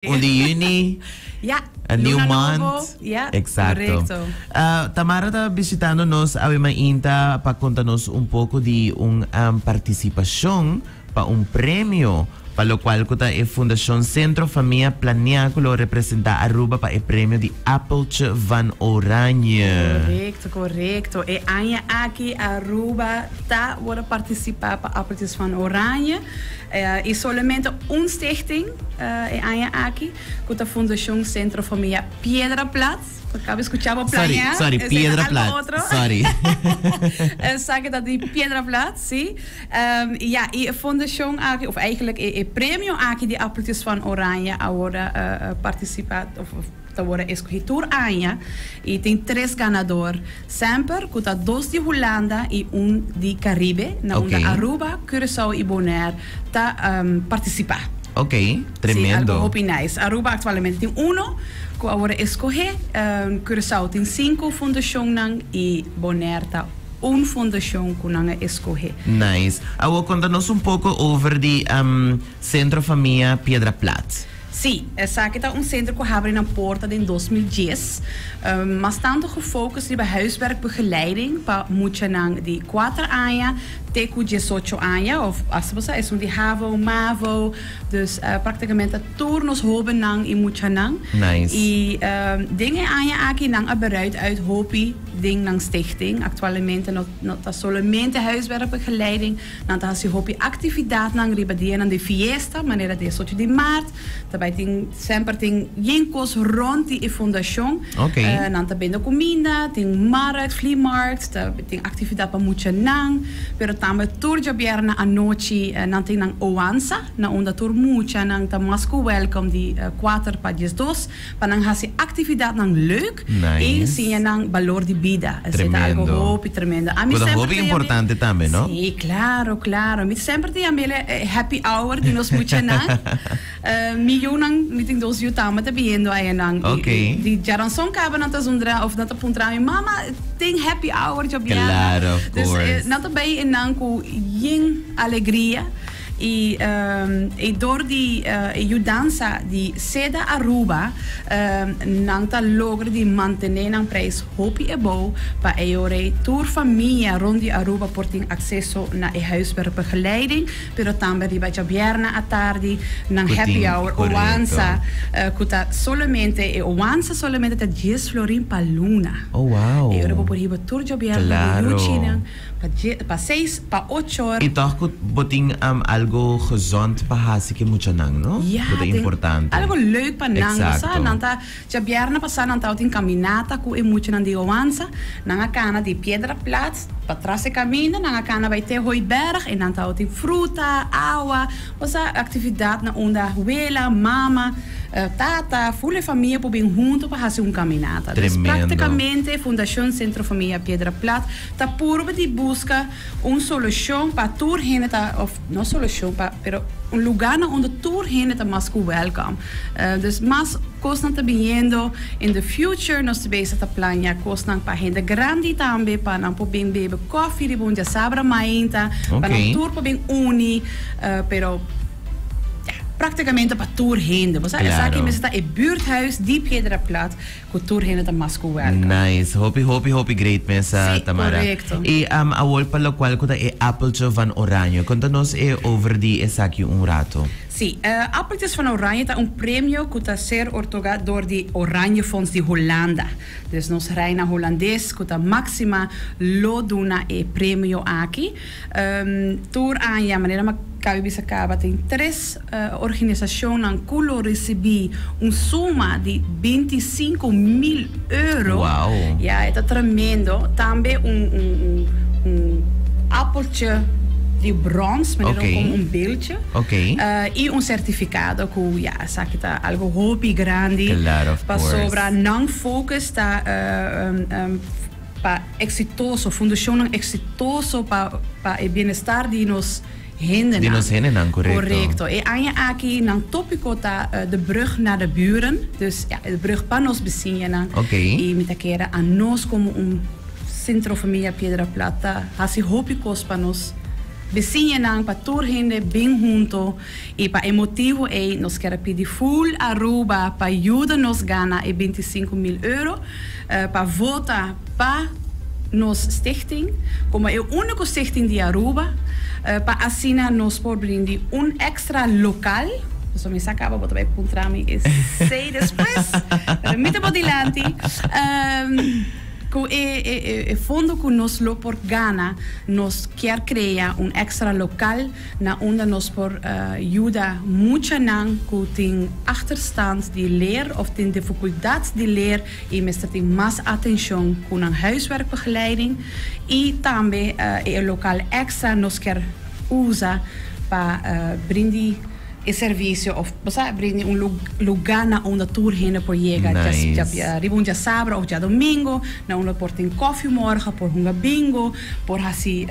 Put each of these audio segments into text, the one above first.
de juni. Ja, Een nieuw maand. Novo. Ja, Exacto. correcto. Tamara está visitándonos a Inta para contarnos un poco de una participación para un premio, para lo cual la Fundación Centro Familia Planeaculo representa Aruba para el premio de Appeltje van Oranje. Correcto. E Anja aqui Aruba tá para participar para Appeltjes van Oranje. E solamente uma stichting e Anja aqui com a Fundação Centro Familia Piedra Platz. Acabo escuchando Playa. Sorry, Piedra Platz. Sorry. Zeggen dat die Piedra Platz, zie. Ja, e Fundação aqui, of eigenlijk e premio aqui de Appeltjes van Oranje agora participar of worden escolhido Anja e tem 3 ganadores sempre com a 2 de Holanda e 1 de Caribe na onde Aruba, Curaçao e Bonaire tá participar. Ok, tremendo. Algo nice. Aruba atualmente tem 1 que agora escolher, Curaçao tem 5 fundações e Bonaire tá fundação que não escolher. Nice. Agora conta-nos pouco over de Centro Familia Piedra Platz. Sim, essa aqui é centro que abriu na porta em 2010, mas tanto gefocust op huiswerkbegeleiding para muitos de 4 anos até 18 anos, of als we zeggen, de HAVO, MAVO, dus praticamente turnos hoben e muitos. Nice. E dingen aqui não bereid uit hobby ding nang stichting. Actualmente not solamente huiswerkbegeleiding, dan has je hobby activiteit nang ribadien de fiesta, maneira de 8 de maart. Daarbij ting sempre ting jinkos rond die fundação. Okay. Dan ben de comida, ting markt, vliemarkt, ting activiteit pa mucha nang. Pero tambe tour jobierna a noche nan ting nang oansa, na onda tour mucha nang ta masco welcome die 4 pa 2, pa nang has je activiteit nang leuk. Nice. En zie je nang valor de vida. Tremendo. Algo hobby tremendo. A mí un hobby importante también, ¿no? Sí, claro. A mí sempre tem a happy hour die nos mucha nang. Miljoenen meeting dos jutama te biendo ay nang. Okay. Die jaran son kaba nata zundra of nata puntra mi mama ting happy hour job ya. Claro, of course. Dus nata bay in nang ku yin alegria. E door die dança die Seda Aruba nanta logra di mantenere un prijs hopi e bo pa eore tour familia rond die Aruba porting accesso na e huiswerkbegeleiding pero tambe di bacia bierna a tardi nang happy hour oanza kuta solamente e oanza solamente te 10 florin pa luna. Oh wow. E ora por hiba tour jo bierna pa 6 pa 8 horas. Y toch boting algo gezond para que mucho nang, ¿no? Ja, dat is importante. Algo leuk pa nang, exacto. Sa nanta jabierna pasa nanta outin caminata ku e mucho nan di oanza, nanga kana di Piedra Platz, pa trase camina, nanga kana by te Hooiberg en nanta outin fruta, agua, osa actividade na onda huela, mama, tata, fulle familia po bem junto para fazer caminata. Dus praticamente Fundação Centro Familia Piedra Platz tá purba de busca solução para tour hineta of no solução para pero lugar onde tour hineta mas welcome. Dus mas costan te viendo in the future nos besa ta plania costan pa gente grande tambe pa nan po bem bebe coffee di bon ja sabra mainta pa nan tour po bem uni pero praticamente para tour heen. Você sabe que está é buurthuis die Piedra Platz com tour heen da Masco welcome. Nice. Hopi great mesa Tamara. Correcto. E awol para lo cual kuda e Appeltje van Oranje. Contanos over die esaki un rato. Sim, Appeltjes van Oranje é prêmio que está ser otorgado door die Oranje Fonds de Holanda. Dus nos reina holandês que está máxima loduna e prêmio aqui. Tour aan ja maneira Kabibisa Kaba tem 3 organizações que receberam soma de 25 mil euros. Wow. Ja, é tremendo. Também appeltje de bronze, maar com beeldje. Okay. E certificado que ja, sabe que algo hobby grande. Claro, of course. Sobra não focus tá para exitoso, fundação exitoso para o bem-estar de nós. Die nos heen, correcto. Correcto. E Anja aqui nang topico ta de brug naar de buren. Dus ja, de brug pa nos besinha. E met kera a nos como Centro Familia Piedra Plata. Hasi hopicos pa nos vecina nang pa tour gente bem junto e pa emotivo nos quer pedir full Aruba pa ajuda nos gana e 25.000 euro pa vota pa nos stichting como é o único stichting de Aruba pa assina nos por brindar extra local. Pues me sacaba, botar para encontrarme e sei depois. Permita por dilante. Com o fundo que nos lo por Ghana nos quer criar extra local na onde nos por ajuda muito nan que tem achterstand de leer of tem dificuldade de leer e mestre tem mais atenção com een huiswerkbegeleiding e também o local extra nos quer usa para brindar e serviço of brindar lugar na onde tour heen por llegar já ribun já sábado ou já domingo na onde por tem coffee morgen por hunga bingo por assim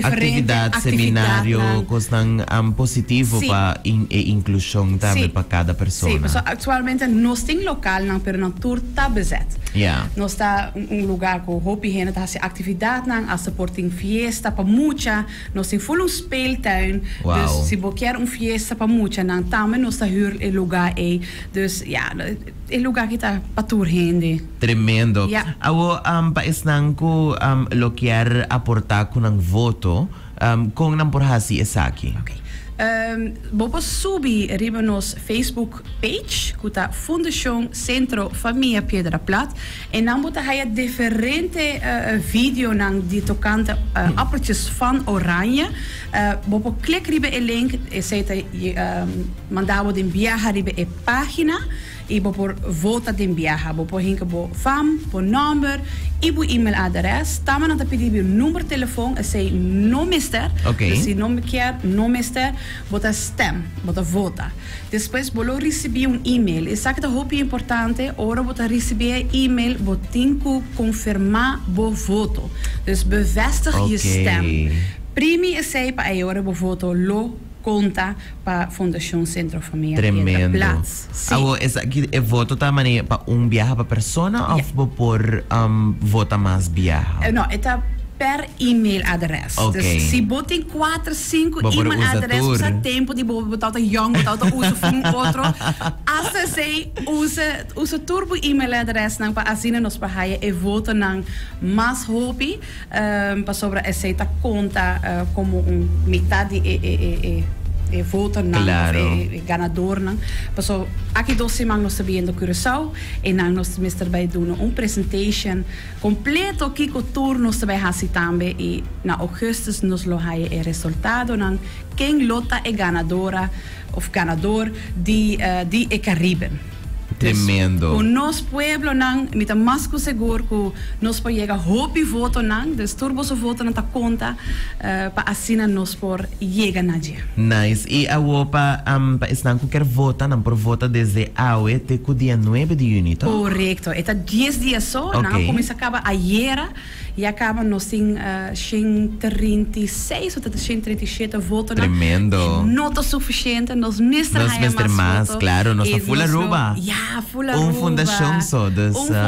atividade, seminário, coisas positivo para inclusão também para cada pessoa. Sim, so, atualmente nós temos local não, pero não tour está bezet. Nós está lugar com hopi heen, tá se atividade não, as porting fiesta para muita, nós tem full speeltuin. Dus se você quer fiesta para muita, não também nós tá huur e lugar aí. Dus ja, e lugar que tá para tour heen. Tremendo. Awo paes nang ko lo quer aportar com um voto com não por hasi esaki. Bopo subi riba nos Facebook page kuta Fundação Centro Família Piedra Plata en dan bota haya diferente video nang die tocante appeltjes van oranje. Bopo klik riba e link e seta mandavo den viaja riba e página e por vota den viaja por hinke bo fam por number e bo e-mailadres tama na pedir bir número telefoon e sei no mister se não me quer no mister bota stem bota vota depois bolo receber e-mail e sabe que é importante ora bota receber e-mail botinco confirmar bo voto dus bevestig je stem primi e sei pa e ora bo voto lo conta para Fundação Centro Família Piedra Plata. Awo esa aqui é voto também para viaje para persona ou por vota mais viaje? Não, é per e-mailadres. Dus se botem 4, 5 e-mailadres, usa tempo de botar young, botar uso um outro. Asa sei usa turbo e-mailadres nang para assim nos para e vota nang mais hobby para sobre essa conta como metade e vota e ganador não passou aqui 2 semanas nós sabendo Curaçao e nós mister vai doen presentation completo aqui com tour nós vai fazer também e na augustus nos lo haye e resultado não quem lota é ganadora of ganador de Caribe. Tremendo. O nosso pueblo nang mita mais que seguro que nós pode chegar hopi voto nang, des turbo so voto na ta conta para assina nós por chegar na dia. Nice. E a opa pa esnan que quer votar não por vota desde aue te cu dia 9 de junho. Correcto. Eta 10 dias só, nang começa acaba ayer e acaba nos em 36 ou 37 votos. Tremendo. Não tá suficiente, nós mister mais, claro, nós tá full Aruba. Full Aruba. Fundação só,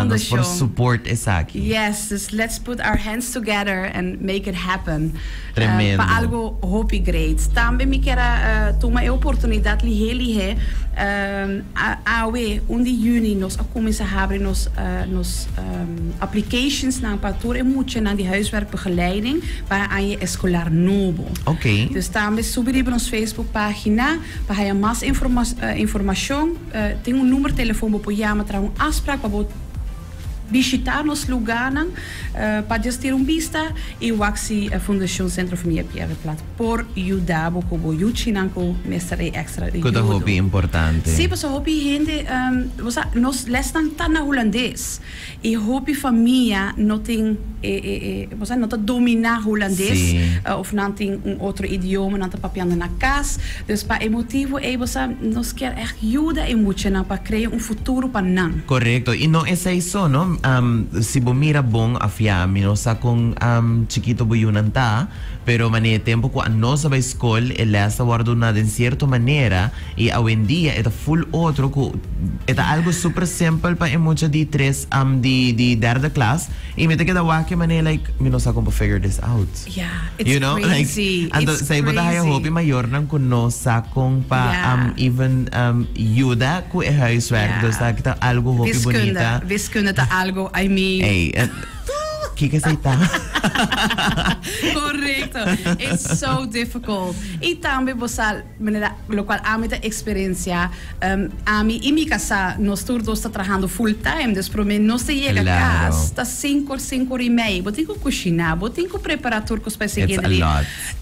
nós por support essa aqui. Yes, let's put our hands together and make it happen. Tremendo. Para algo hope great. Também me quero tomar a oportunidade de ele awe 1 de junho nós começamos a abrir nos applications na para tour muito na de huiswerkbegeleiding para a escolar novo. Dus também subir para nossa Facebook página para mais informação. Tem número de telefone para chamar para afspraak para visitar nos lugares para ter vista e o axi Fundação Centro Família Piedra Plata por ajudar como ajudar com mestre extra. Que é hobby importante. Sim, mas hobby gente nós lestan tan na holandês e hobby família não tem não tá dominar holandês of não tem outro idioma não tá papiando na casa. Dus para emotivo nós quer ajuda e muito para criar futuro para nós. Correto. E não é isso, não? si mira bong afya no sa kung chiquito buyunan ta, pero mane tempo ko ano sa bay school elasa wardo na din cierto manera y hoy en día eta full otro ko eta algo super simple pa mucha di tres di derde class y me te queda wake mane like sa kung pa figure this out. Yeah, it's you know crazy. Like ando sa iba tayo hopi mayor nang kuno sa kung pa even yuda ko huiswerk dus sa kita algo hopi bonita. Wiskunde ta algo, I mean. Hey, kika sa ita. Correcto. It's so difficult. Y también bosal, lo cual a mí te experiencia, a mí y mi casa, nos turdos está trabajando full time, dus pro me no se llega a casa, está 5:30, botinho cozinhar, botinho preparar turcos para seguir ali.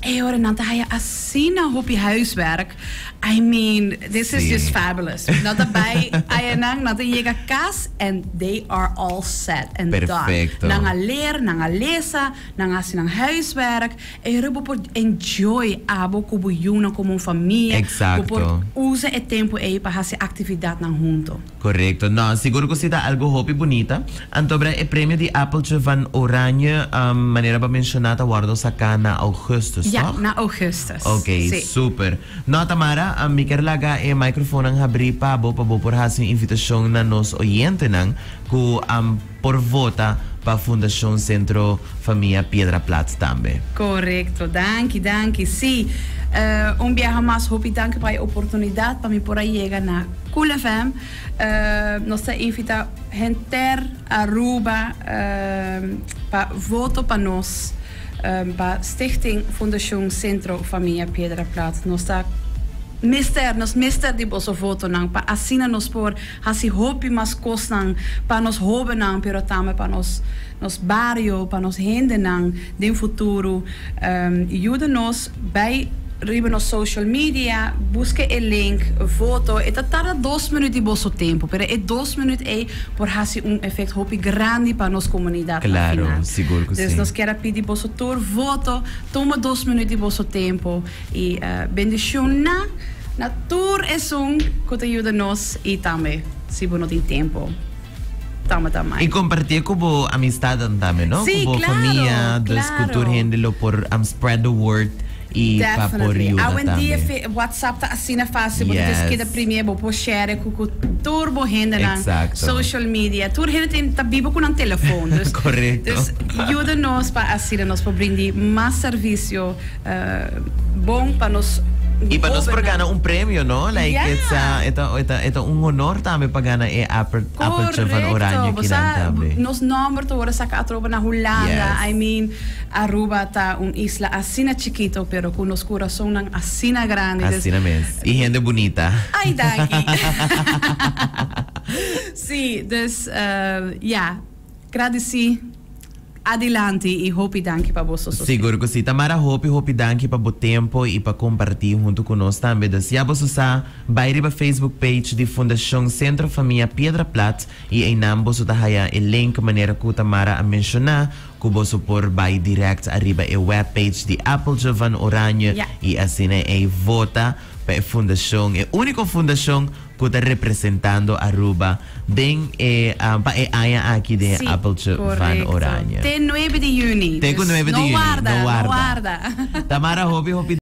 E ora não tá assim na hopi huiswerk. I mean, this is just fabulous. Not daarbij, ayanang, not llega a casa and they are all set and perfecto. Done. Nanga leer, nanga lesa, nanga sinang huiswerk. E rubo por enjoy abo kubo yuna como família. Exacto. Por usa e tempo aí para fazer atividade nang junto. Correcto. No, siguro ko sita algo hopi bonita. Antobra e premio di Appeltje van Oranje, manera ba mencionata guardo sa na Augustus, ja, toch? na Augustus. Okay, sí. Super. No, Tamara, mi kerlaga e microphone ang habri pa bo por hasing invitasyon na nos oyente nang ku por vota pa Fundación Centro Familia Piedra Plats tambe. Correcto, danke. Sí, un viaje más, hopi danke para la oportunidad para mí por ahí llegar na Cool FM. Nos invita gente Aruba pa voto pa nos pa Stichting Fundación Centro Familia Piedra Plats. Nos mister di boso voto nang pa asina nos por hasi hopi mas kos nang pa nos hobe nang pero tame pa nos barrio pa nos hende nang den futuro ajuda nos bij riba nos social media busque el link voto e tarda 2 minutos boso tempo pero e 2 minutos por hasi effect hopi grande pa nos comunidad claro seguro que dus sim. Nos quer pedir boso tour voto toma 2 minutos boso tempo e bendición na tour es que te ayuda nos y también si no tem tempo también. Y compartir como amistad también, ¿no? Sí, como claro, familia, claro. Cultura händelo por spread the word y pa por ayuda hoje em también. dia WhatsApp tá assim fácil, porque Yes. desde primeiro por share com turbo renda na Exacto. social media. Tur renda tem tá vivo com um telefone. Dus, Correcto. Dus ajuda nos para assim nos para brindar mais serviço bom para nos. Y para nos pagana un premio, ¿no? Like Yeah. it's un honor también pagana Appeltje van Oranje kinang Nos number to ahora saca atroba na Holanda. Yes. I mean, Aruba ta un isla asina chiquito, pero con los corazón nang asina grande. Así na mes. Y gente bonita. Ay, daqui. Sí, dus ja, agradeci. Adelante e hopi danke para vocês. Seguro que sim. Tamara hopi danke para o tempo e para compartilhar junto conosco também. Dus já você sa vai riba Facebook page de Fundação Centro Família Piedra Plats e em nome você tá haya o link maneira que Tamara a mencionar que você por vai direct arriba a webpage de Appeltje van Oranje e assim é vota para a fundação, é a única fundação que está representando Aruba den pa aya aqui de Appeltje van Oranje. Tem 9 de junho. Tem 9 de junho. Não guarda. Tamara, hopi